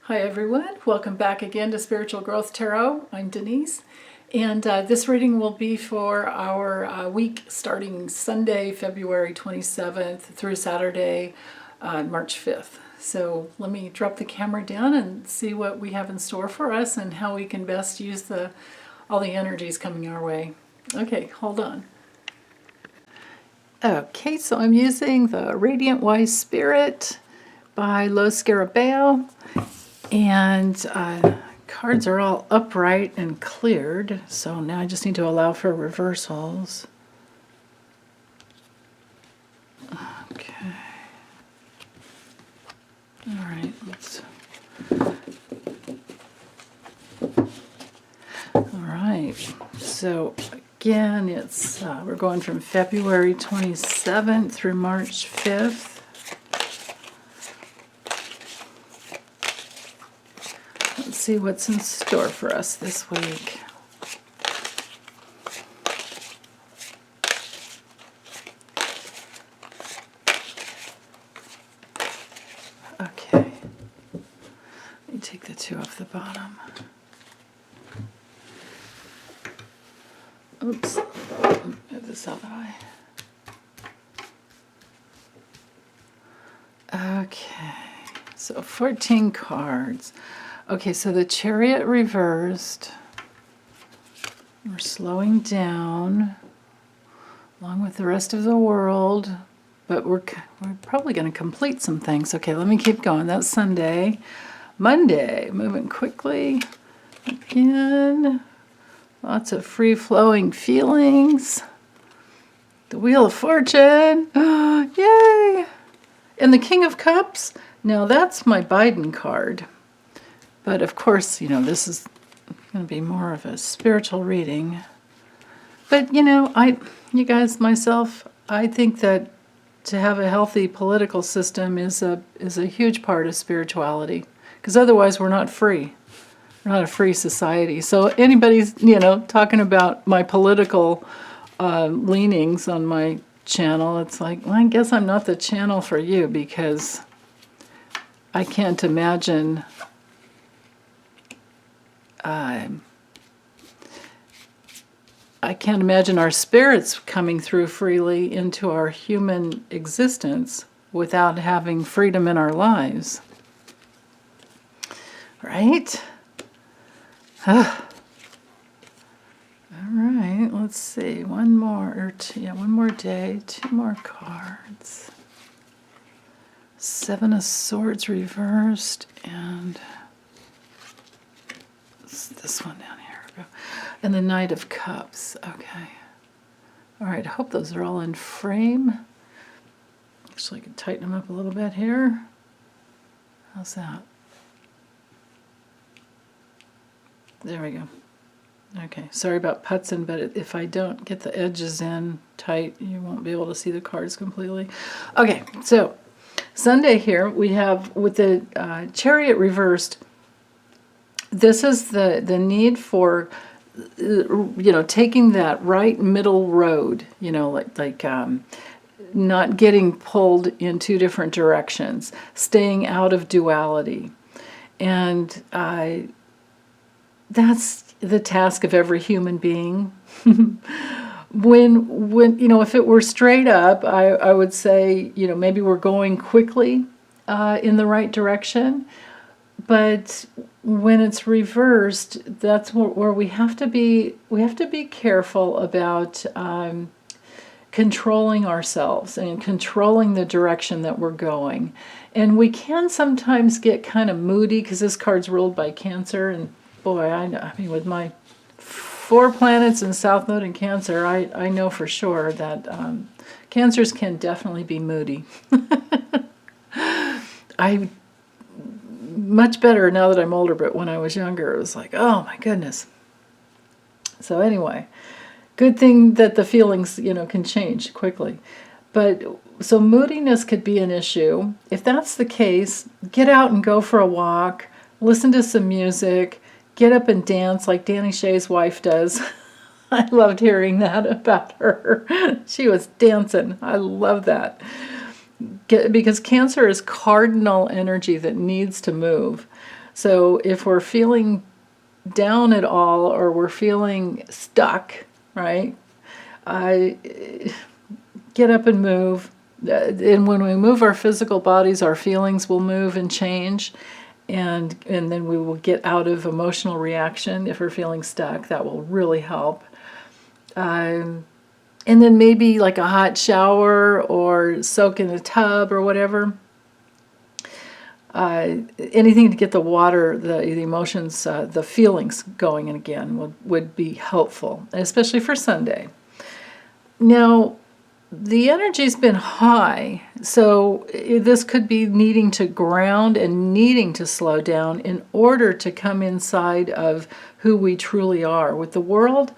Hi everyone, welcome back again to Spiritual Growth Tarot. I'm Denise, and this reading will be for our week starting Sunday, February 27th through Saturday, March 5th. So let me drop the camera down and see what we have in store for us and how we can best use all the energies coming our way. Okay, hold on. Okay, so I'm using the Radiant Wise Spirit by Lo Scarabeo. And cards are all upright and cleared, so now I just need to allow for reversals. Okay. All right, all right, so again, it's we're going from February 27th through March 5th. Let's see what's in store for us this week. Okay. Let me take the two off the bottom. Oops. Move this out of the way. Okay. So 14 cards. Okay, so the Chariot reversed. We're slowing down along with the rest of the world, but we're probably going to complete some things. Okay, let me keep going. That's Sunday. Monday, moving quickly. Again, lots of free-flowing feelings. The Wheel of Fortune. Yay! And the King of Cups. Now that's my Biden card. But of course, you know, this is going to be more of a spiritual reading. But, you know, you guys, myself, I think that to have a healthy political system is a huge part of spirituality. Because otherwise we're not free. We're not a free society. So anybody's, you know, talking about my political leanings on my channel, it's like, well, I guess I'm not the channel for you, because I can't imagine I can't imagine our spirits coming through freely into our human existence without having freedom in our lives. Right? All right, let's see. One more day, two more cards. Seven of Swords reversed, and this one down here. And the Knight of Cups. Okay. All right, I hope those are all in frame. Actually, I can tighten them up a little bit here. How's that? There we go. Okay, sorry about putzing, but if I don't get the edges in tight, you won't be able to see the cards completely. Okay, so Sunday here we have, with the Chariot reversed, this is the need for, you know, taking that right middle road, you know, like not getting pulled in two different directions, staying out of duality. And that's the task of every human being. When you know, if it were straight up, I would say, you know, maybe we're going quickly in the right direction. But when it's reversed, that's where we have to be careful about controlling ourselves and controlling the direction that we're going. And we can sometimes get kind of moody, because this card's ruled by Cancer, and boy, I mean, with my 4 planets in South Node in Cancer, I know for sure that Cancers can definitely be moody. Much better now that I'm older, but when I was younger, it was like, oh my goodness. So anyway, good thing that the feelings, you know, can change quickly. But so moodiness could be an issue. If that's the case, get out and go for a walk, listen to some music, get up and dance like Danny Shay's wife does. I loved hearing that about her. She was dancing. I love that. Because Cancer is cardinal energy that needs to move. So if we're feeling down at all or we're feeling stuck, right? Get up and move. And when we move our physical bodies, our feelings will move and change. And then we will get out of emotional reaction if we're feeling stuck. That will really help. And then maybe like a hot shower or soak in a tub or whatever. Anything to get the water, the emotions, the feelings going again would be helpful, especially for Sunday. Now, the energy's been high, so this could be needing to ground and needing to slow down in order to come inside of who we truly are. With the World,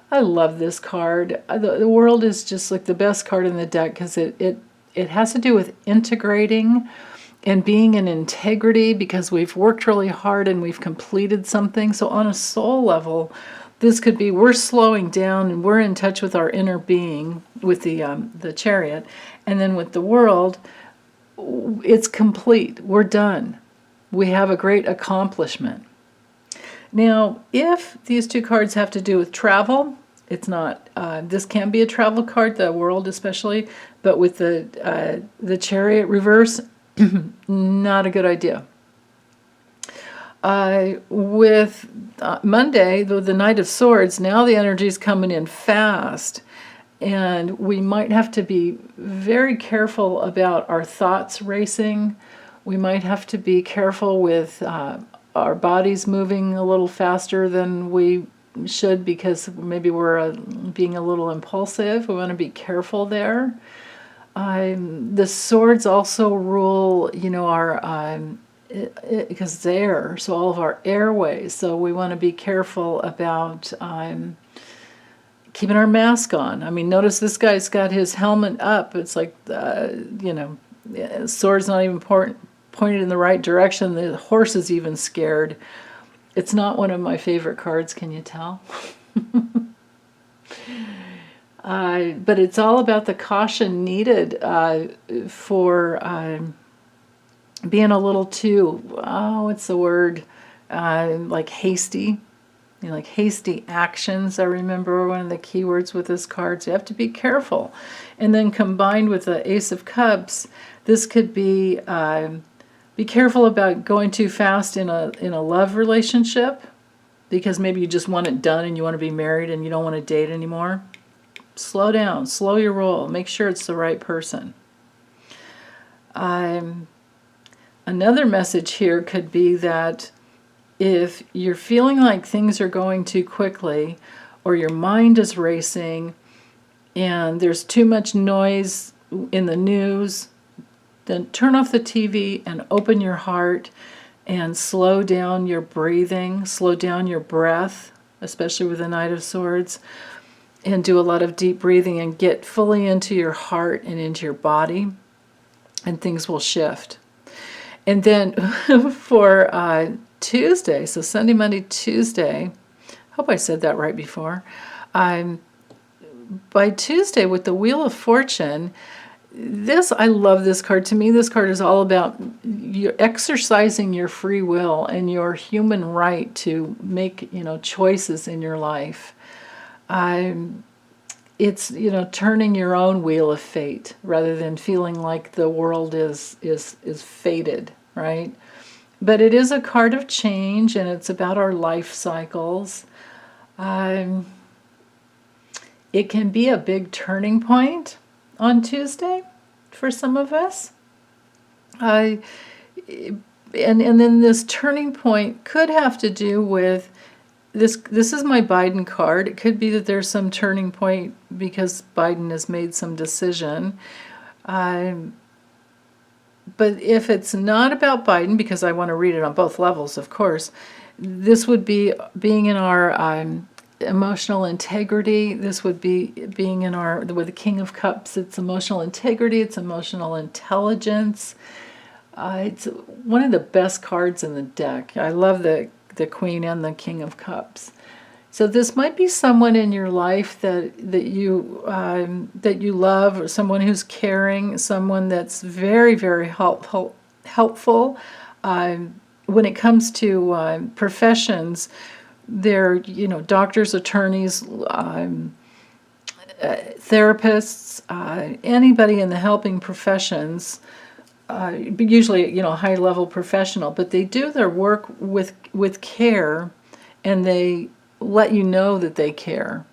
I love this card. The World is just like the best card in the deck because it has to do with integrating and being in integrity because we've worked really hard and we've completed something. So on a soul level, this could be we're slowing down and we're in touch with our inner being with the Chariot. And then with the World, it's complete. We're done. We have a great accomplishment. Now, if these two cards have to do with travel, it's not. This can be a travel card, the World especially, but with the Chariot reverse, not a good idea. With Monday, the Knight of Swords, now the energy is coming in fast, and we might have to be very careful about our thoughts racing. We might have to be careful with our bodies moving a little faster than we should because maybe we're being a little impulsive. We want to be careful there. The swords also rule, our because it's air, so all of our airways. So we want to be careful about keeping our mask on. I mean, notice this guy's got his helmet up. It's like, sword's not even pointed in the right direction. The horse is even scared. It's not one of my favorite cards, can you tell? But it's all about the caution needed for being a little too, what's the word, like hasty, like hasty actions. I remember one of the keywords with this card, so you have to be careful. And then combined with the Ace of Cups, this could be careful about going too fast in a love relationship, because maybe you just want it done and you want to be married and you don't want to date anymore. Slow down, slow your roll, make sure it's the right person. Another message here could be that if you're feeling like things are going too quickly or your mind is racing and there's too much noise in the news, then turn off the TV and open your heart and slow down your breathing, slow down your breath, especially with the Knight of Swords, and do a lot of deep breathing and get fully into your heart and into your body, and things will shift. And then for Tuesday, so Sunday, Monday, Tuesday, hope I said that right before. By Tuesday with the Wheel of Fortune, I love this card. To me, this card is all about you exercising your free will and your human right to make, choices in your life. It's, turning your own wheel of fate rather than feeling like the world is fated, right? But it is a card of change, and it's about our life cycles. It can be a big turning point on Tuesday for some of us. And then this turning point could have to do with this is my Biden card. It could be that there's some turning point because Biden has made some decision. But if it's not about Biden, because I want to read it on both levels, of course, this would be being in our emotional integrity. This would be being in with the King of Cups. It's emotional integrity. It's emotional intelligence. It's one of the best cards in the deck. I love the Queen and the King of Cups. So this might be someone in your life that you love, or someone who's caring, someone that's very, very helpful. when it comes to professions, they're, doctors, attorneys, therapists, anybody in the helping professions, usually, high-level professional, but they do their work with care, and they let you know that they care.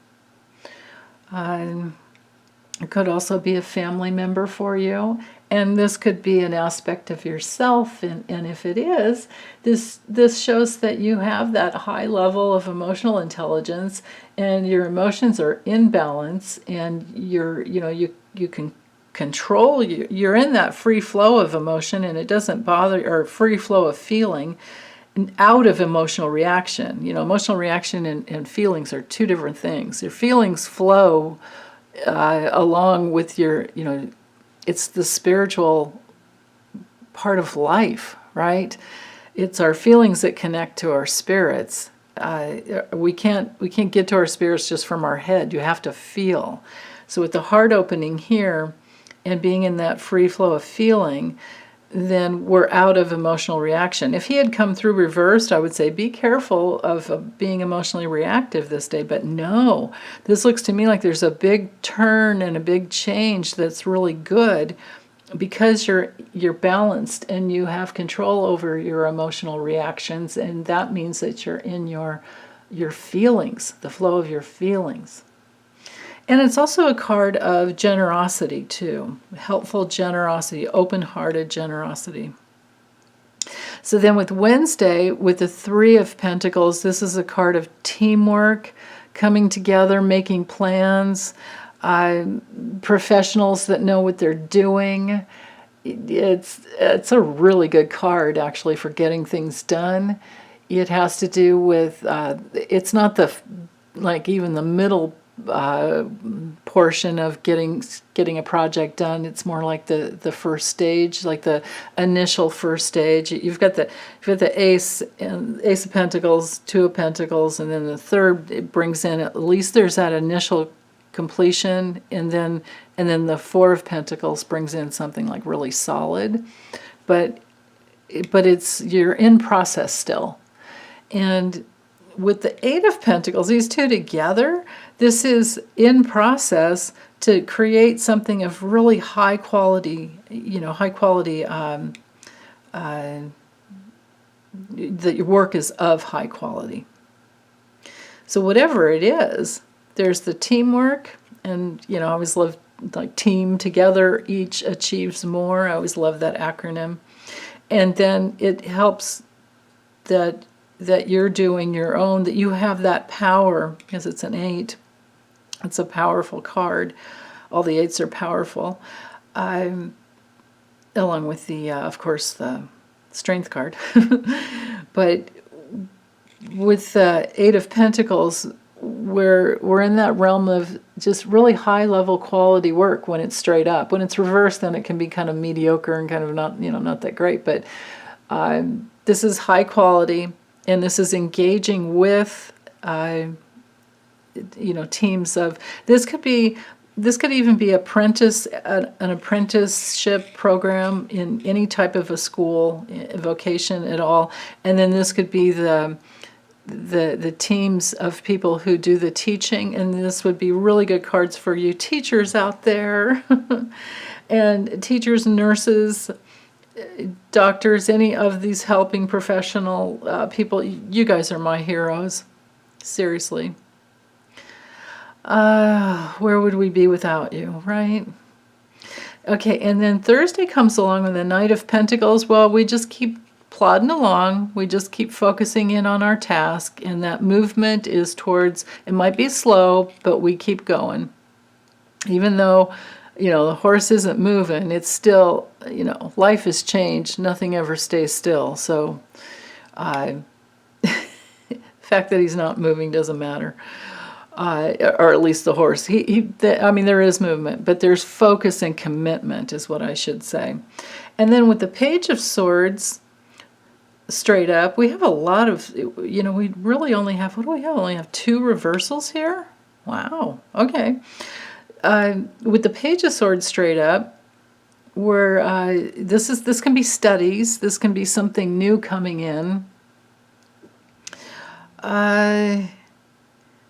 It could also be a family member for you, and this could be an aspect of yourself, and if it is, this shows that you have that high level of emotional intelligence, and your emotions are in balance, and you can control, you're in that free flow of emotion, and it doesn't bother, or free flow of feeling, out of emotional reaction. Emotional reaction and feelings are two different things. Your feelings flow along with your, it's the spiritual part of life, right? It's our feelings that connect to our spirits. We can't get to our spirits just from our head. You have to feel. So with the heart opening here and being in that free flow of feeling, then we're out of emotional reaction. If he had come through reversed, I would say be careful of being emotionally reactive this day. But no, this looks to me like there's a big turn and a big change that's really good, because you're balanced and you have control over your emotional reactions, and that means that you're in your feelings, the flow of your feelings. And it's also a card of generosity, too. Helpful generosity, open-hearted generosity. So then with Wednesday, with the Three of Pentacles, this is a card of teamwork, coming together, making plans, professionals that know what they're doing. It's a really good card, actually, for getting things done. It has to do with, it's not even the middle portion of getting a project done. It's more like the first stage, like the initial first stage. You've got the Ace of Pentacles, Two of Pentacles, and then the third, it brings in, at least there's that initial completion, and then the Four of Pentacles brings in something like really solid, but you're in process still. And with the Eight of Pentacles, these two together, this is in process to create something of really high quality, that your work is of high quality. So whatever it is, there's the teamwork, and I always love, like, team together, each achieves more. I always love that acronym. And then it helps that you're doing your own, that you have that power, because it's an 8. It's a powerful card. All the 8s are powerful. Along with the, of course, the Strength card. But with the Eight of Pentacles, we're in that realm of just really high level quality work when it's straight up. When it's reversed, then it can be kind of mediocre and kind of not that great. But this is high quality, and this is engaging with teams of, this could even be an apprenticeship program in any type of a school, vocation at all. And then this could be the teams of people who do the teaching, and this would be really good cards for you teachers out there, and teachers, nurses, doctors, any of these helping professional people. You guys are my heroes, seriously. Where would we be without you, right? Okay, and then Thursday comes along with the Knight of Pentacles. Well, we just keep plodding along. We just keep focusing in on our task, and that movement is towards, it might be slow, but we keep going. Even though, the horse isn't moving, it's still, life has changed. Nothing ever stays still. So the fact that he's not moving doesn't matter. Or at least the horse. There is movement, but there's focus and commitment is what I should say. And then with the Page of Swords, straight up, we have a lot of, we really only have, what do we have? Only have 2 reversals here? Wow, okay. With the Page of Swords straight up, where this can be studies, this can be something new coming in.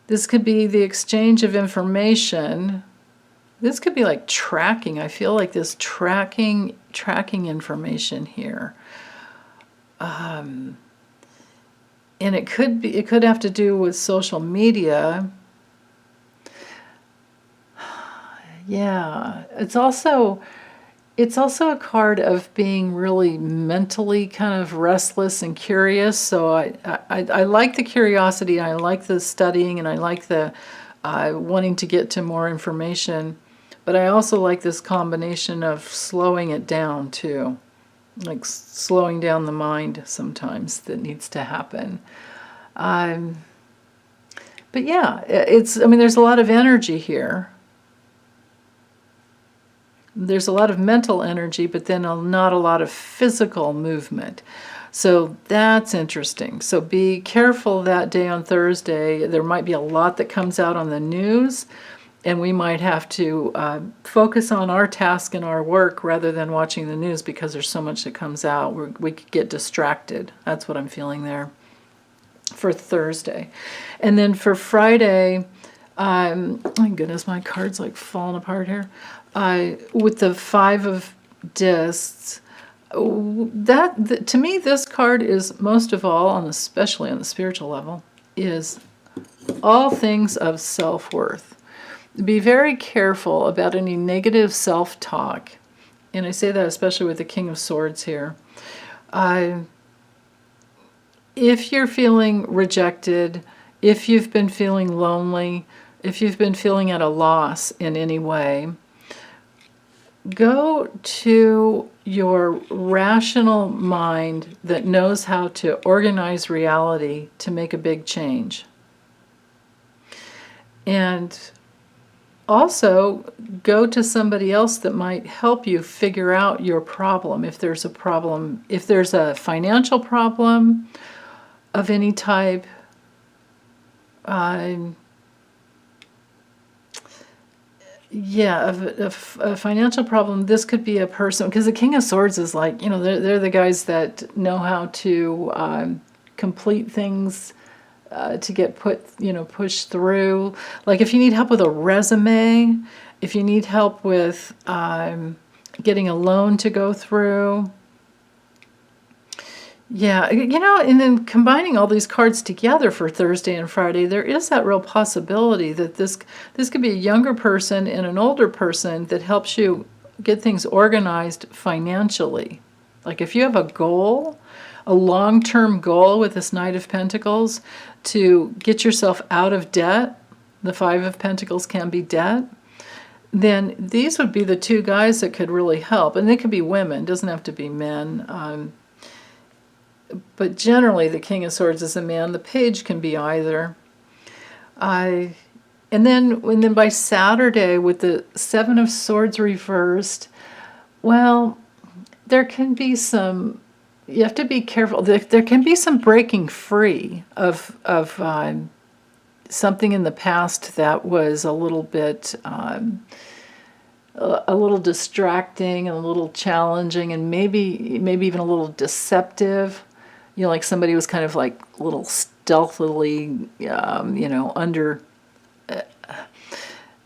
This could be the exchange of information. This could be like tracking. I feel like this tracking information here. And it could have to do with social media. Yeah, it's also a card of being really mentally kind of restless and curious. So I like the curiosity, I like the studying, and I like the wanting to get to more information. But I also like this combination of slowing it down too. Like slowing down the mind sometimes that needs to happen. But yeah, there's a lot of energy here. There's a lot of mental energy, but then not a lot of physical movement. So that's interesting. So be careful that day on Thursday. There might be a lot that comes out on the news, and we might have to focus on our task and our work rather than watching the news because there's so much that comes out. We could get distracted. That's what I'm feeling there for Thursday. And then for Friday, my goodness, my card's like falling apart here. With the 5 of discs, to me, this card is most of all, especially on the spiritual level, is all things of self-worth. Be very careful about any negative self-talk, and I say that especially with the King of Swords here. If you're feeling rejected, if you've been feeling lonely, if you've been feeling at a loss in any way, go to your rational mind that knows how to organize reality to make a big change. And also go to somebody else that might help you figure out your problem. If there's a problem, if there's a financial problem of any type, a financial problem, this could be a person, because the King of Swords is like, they're the guys that know how to complete things, to get pushed through. Like if you need help with a resume, if you need help with getting a loan to go through. Yeah, and then combining all these cards together for Thursday and Friday, there is that real possibility that this could be a younger person and an older person that helps you get things organized financially. Like if you have a goal, a long-term goal with this Knight of Pentacles to get yourself out of debt, the 5 of Pentacles can be debt, then these would be the 2 guys that could really help. And they could be women, doesn't have to be men. But generally the King of Swords is a man. The Page can be either. And then by Saturday with the 7 of Swords reversed, well, there can be some, you have to be careful. There can be some breaking free of something in the past that was a little bit, a little distracting and a little challenging and maybe even a little deceptive. Like somebody was kind of like a little stealthily, under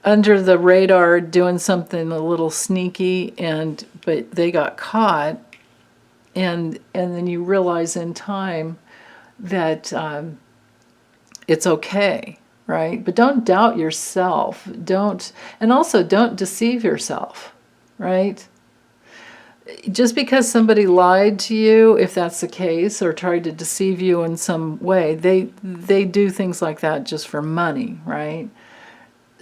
the radar doing something a little sneaky, but they got caught, and then you realize in time that it's okay, right? But don't doubt yourself. Don't deceive yourself, right? Just because somebody lied to you, if that's the case, or tried to deceive you in some way, they do things like that just for money, right?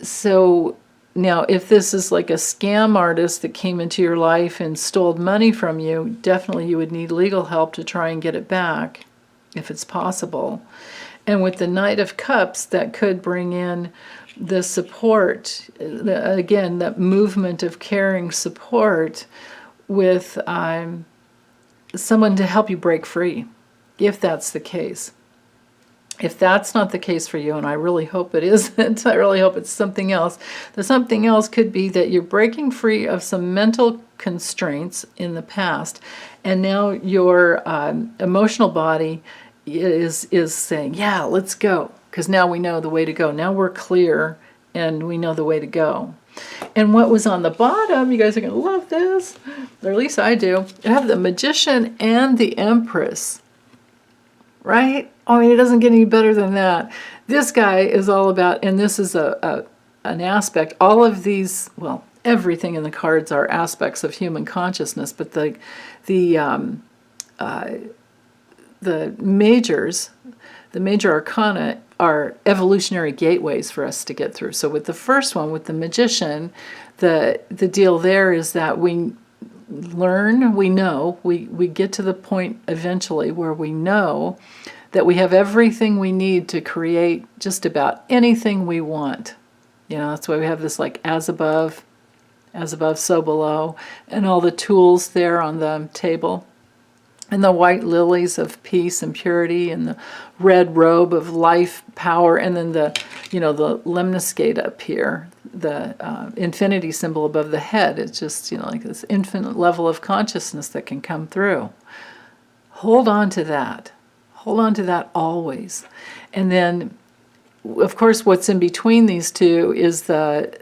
So now, if this is like a scam artist that came into your life and stole money from you, definitely you would need legal help to try and get it back, if it's possible. And with the Knight of Cups, that could bring in the support, again, that movement of caring support with someone to help you break free, if that's the case. If that's not the case for you, and I really hope it isn't, I really hope it's something else. The something else could be that you're breaking free of some mental constraints in the past, and now your emotional body is saying, yeah, let's go, because now we know the way to go. Now we're clear, and we know the way to go. And what was on the bottom, you guys are going to love this, or at least I do. You have the Magician and the Empress, right? I mean, it doesn't get any better than that. This guy is all about, and this is an aspect, all of these, well, everything in the cards are aspects of human consciousness, but the major arcana are evolutionary gateways for us to get through. So with the first one, with the Magician, the deal there is that we learn, we know, we get to the point eventually where we know that we have everything we need to create just about anything we want. You know, that's why we have this like as above, so below, and all the tools there on the table. And the white lilies of peace and purity, and the red robe of life, power, and then the lemniscate up here, the infinity symbol above the head. It's just, like this infinite level of consciousness that can come through. Hold on to that. Hold on to that always. And then, of course, what's in between these two is the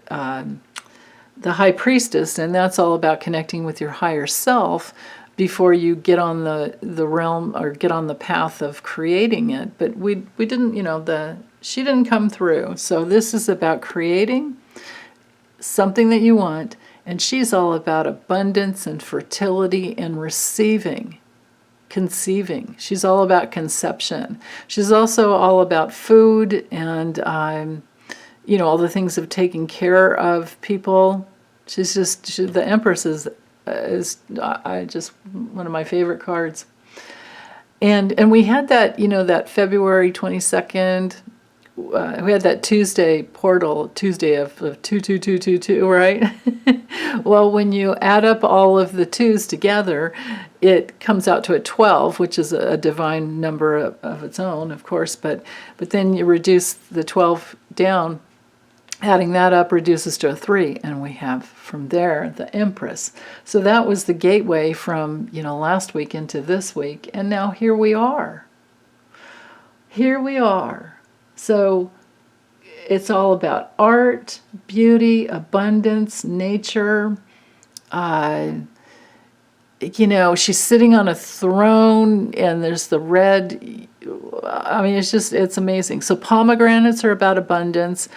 High Priestess, and that's all about connecting with your higher self before you get on the realm or get on the path of creating it. But we didn't, she didn't come through. So this is about creating something that you want, and she's all about abundance and fertility and receiving, conceiving. She's all about conception. She's also all about food and, all the things of taking care of people. The Empress is just one of my favorite cards. And we had that, that February 22nd, we had that Tuesday portal, Tuesday of 22222, right? Well, when you add up all of the twos together, it comes out to a 12, which is a divine number of its own, of course, but then you reduce the 12 down. Adding that up reduces to a 3, and we have from there the Empress. So that was the gateway from, last week into this week, and now here we are. Here we are. So it's all about art, beauty, abundance, nature. She's sitting on a throne, and there's the red. I mean, it's amazing. So pomegranates are about abundance.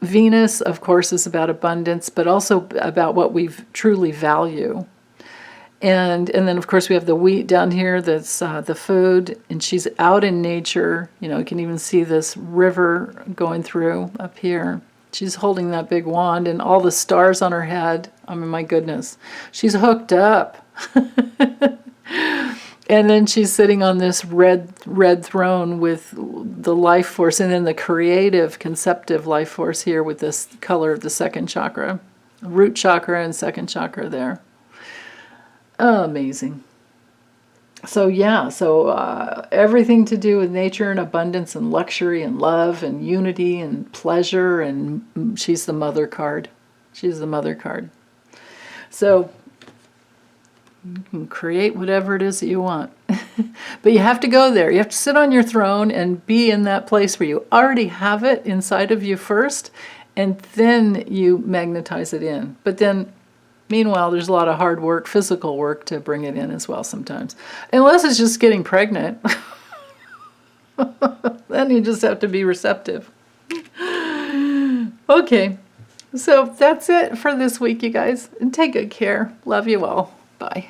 Venus, of course, is about abundance, but also about what we truly value. And then, of course, we have the wheat down here that's the food, and she's out in nature. You can even see this river going through up here. She's holding that big wand and all the stars on her head. I mean, my goodness. She's hooked up. And then she's sitting on this red throne with the life force, and then the creative, conceptive life force here with this color of the second chakra, root chakra and second chakra there. Oh, amazing. So yeah, everything to do with nature and abundance and luxury and love and unity and pleasure, and she's the mother card. She's the mother card. So you can create whatever it is that you want. But you have to go there. You have to sit on your throne and be in that place where you already have it inside of you first, and then you magnetize it in. But then, meanwhile, there's a lot of hard work, physical work to bring it in as well sometimes. Unless it's just getting pregnant. Then you just have to be receptive. Okay. So that's it for this week, you guys. And take good care. Love you all. Bye.